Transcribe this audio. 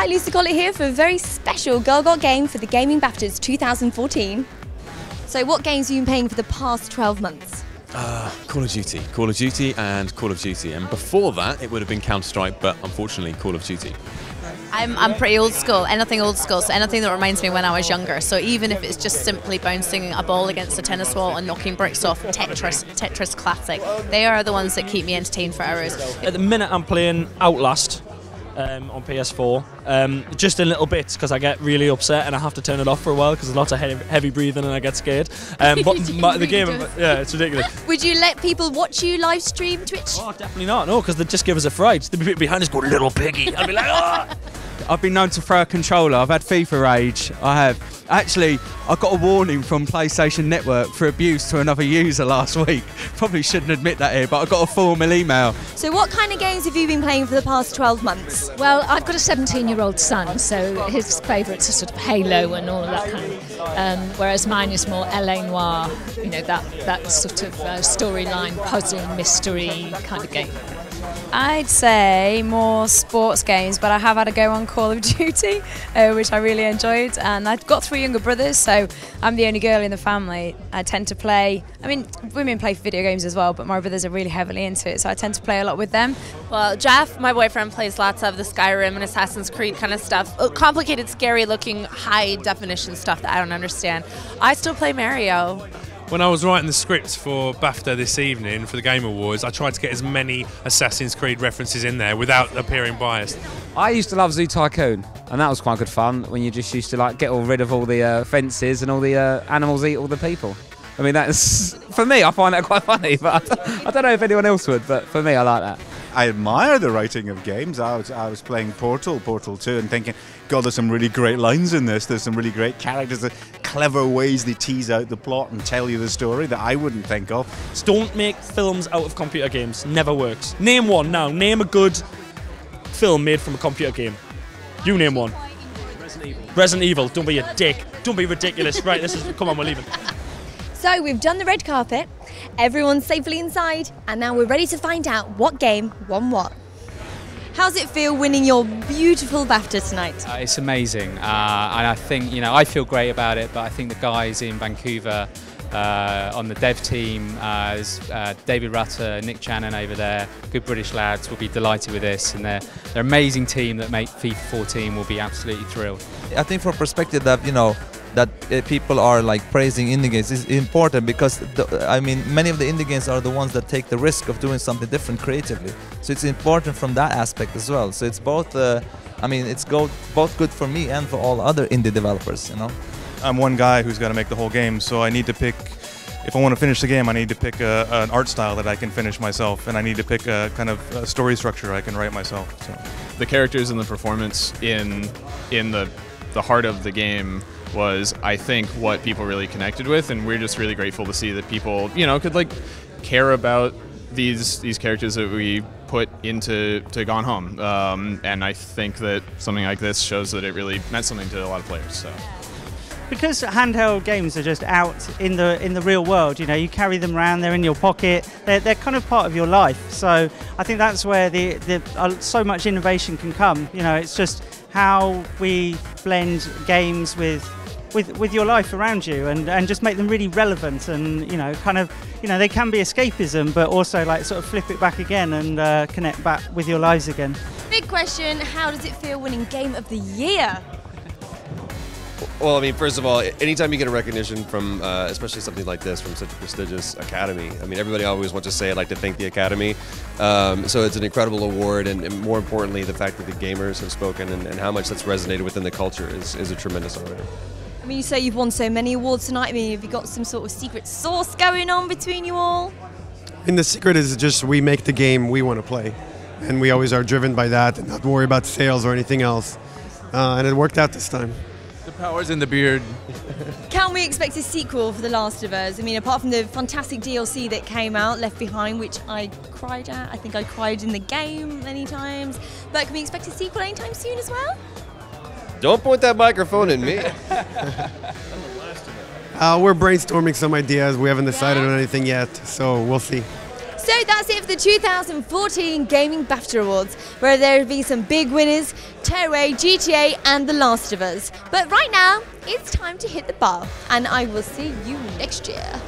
Lucy Collett here for a very special Girl Got Game for the Gaming BAFTAs 2014. So what games have you been playing for the past 12 months? Call of Duty and Call of Duty, and before that it would have been Counter-Strike, but unfortunately Call of Duty. I'm pretty old school, anything old school, so anything that reminds me when I was younger. So even if it's just simply bouncing a ball against a tennis wall and knocking bricks off, Tetris classic, they are the ones that keep me entertained for hours. At the minute I'm playing Outlast on PS4, just in little bits because I get really upset and I have to turn it off for a while because there's lots of heavy breathing and I get scared. But the game, yeah, it's ridiculous. Would you let people watch you live stream Twitch? Oh, definitely not, no, because they'd just give us a fright. They'd be behind us going, little piggy. I'd be like, ah! I've been known to throw a controller. I've had FIFA rage. I have. Actually, I got a warning from PlayStation Network for abuse to another user last week. Probably shouldn't admit that here, but I got a formal email. So what kind of games have you been playing for the past 12 months? Well, I've got a 17-year-old son, so his favourites are sort of Halo and all of that kind of, whereas mine is more LA Noire, you know, that sort of storyline, puzzle, mystery kind of game. I'd say more sports games, but I have had a go on Call of Duty, which I really enjoyed, and I've got 3 younger brothers, so I'm the only girl in the family. I tend to play, I mean, women play video games as well, but my brothers are really heavily into it, so I tend to play a lot with them. Well, Jeff, my boyfriend, plays lots of the Skyrim and Assassin's Creed kind of stuff, complicated, scary looking, high definition stuff that I don't understand. I still play Mario. When I was writing the script for BAFTA this evening for the Game Awards, I tried to get as many Assassin's Creed references in there without appearing biased. I used to love Zoo Tycoon, and that was quite good fun when you just used to like get rid of all the fences and all the animals eat all the people. I mean, that's, for me, I find that quite funny, but I don't know if anyone else would, but for me, I like that. I admire the writing of games. I was playing Portal 2 and thinking, God, there's some really great lines in this. There's some really great characters, clever ways they tease out the plot and tell you the story that I wouldn't think of. Don't make films out of computer games. Never works. Name one now. Name a good film made from a computer game. You name one. Resident Evil. Don't be a dick. Don't be ridiculous. Right, come on, we're leaving. So we've done the red carpet, everyone's safely inside, and now we're ready to find out what game won what. How's it feel winning your beautiful BAFTA tonight? It's amazing, and I think, you know, I feel great about it, but I think the guys in Vancouver on the dev team, David Rutter, Nick Channon over there, good British lads, will be delighted with this, and they're an amazing team that make FIFA 14 will be absolutely thrilled. I think from perspective that, you know, that people are like praising indie games is important because I mean many of the indie games are the ones that take the risk of doing something different creatively, so it's important from that aspect as well. So it's both I mean it's both good for me and for all other indie developers, you know. I'm one guy who's got to make the whole game, so I need to pick, if I want to finish the game, I need to pick an art style that I can finish myself, and I need to pick a kind of a story structure I can write myself. So the characters and the performance in the heart of the game was, I think, what people really connected with, and we're just really grateful to see that people, you know, could like care about these characters that we put into Gone Home, and I think that something like this shows that it really meant something to a lot of players. So. Because handheld games are just out in the real world, you know, you carry them around, they're in your pocket, they're kind of part of your life. So I think that's where so much innovation can come. You know, it's just how we blend games with your life around you and just make them really relevant, and, you know, kind of, you know, they can be escapism, but also like sort of flip it back again and connect back with your lives again. Big question, how does it feel winning Game of the Year? Well, I mean, first of all, anytime you get a recognition from, especially something like this, from such a prestigious academy, I mean, everybody always wants to say, I'd like to thank the academy. So it's an incredible award, and more importantly, the fact that the gamers have spoken and how much that's resonated within the culture is a tremendous honor. I mean, you say you've won so many awards tonight. I mean, have you got some sort of secret sauce going on between you all? And the secret is just we make the game we want to play. And we always are driven by that and not worry about sales or anything else. And it worked out this time. The power's in the beard. Can we expect a sequel for The Last of Us? I mean, apart from the fantastic DLC that came out, Left Behind, which I cried at. I think I cried in the game many times. But can we expect a sequel anytime soon as well? Don't point that microphone at me. We're brainstorming some ideas. We haven't decided on anything yet, so we'll see. So that's it for the 2014 Gaming BAFTA Awards, where there will be some big winners, Tearaway, GTA and The Last of Us. But right now, it's time to hit the bar, and I will see you next year.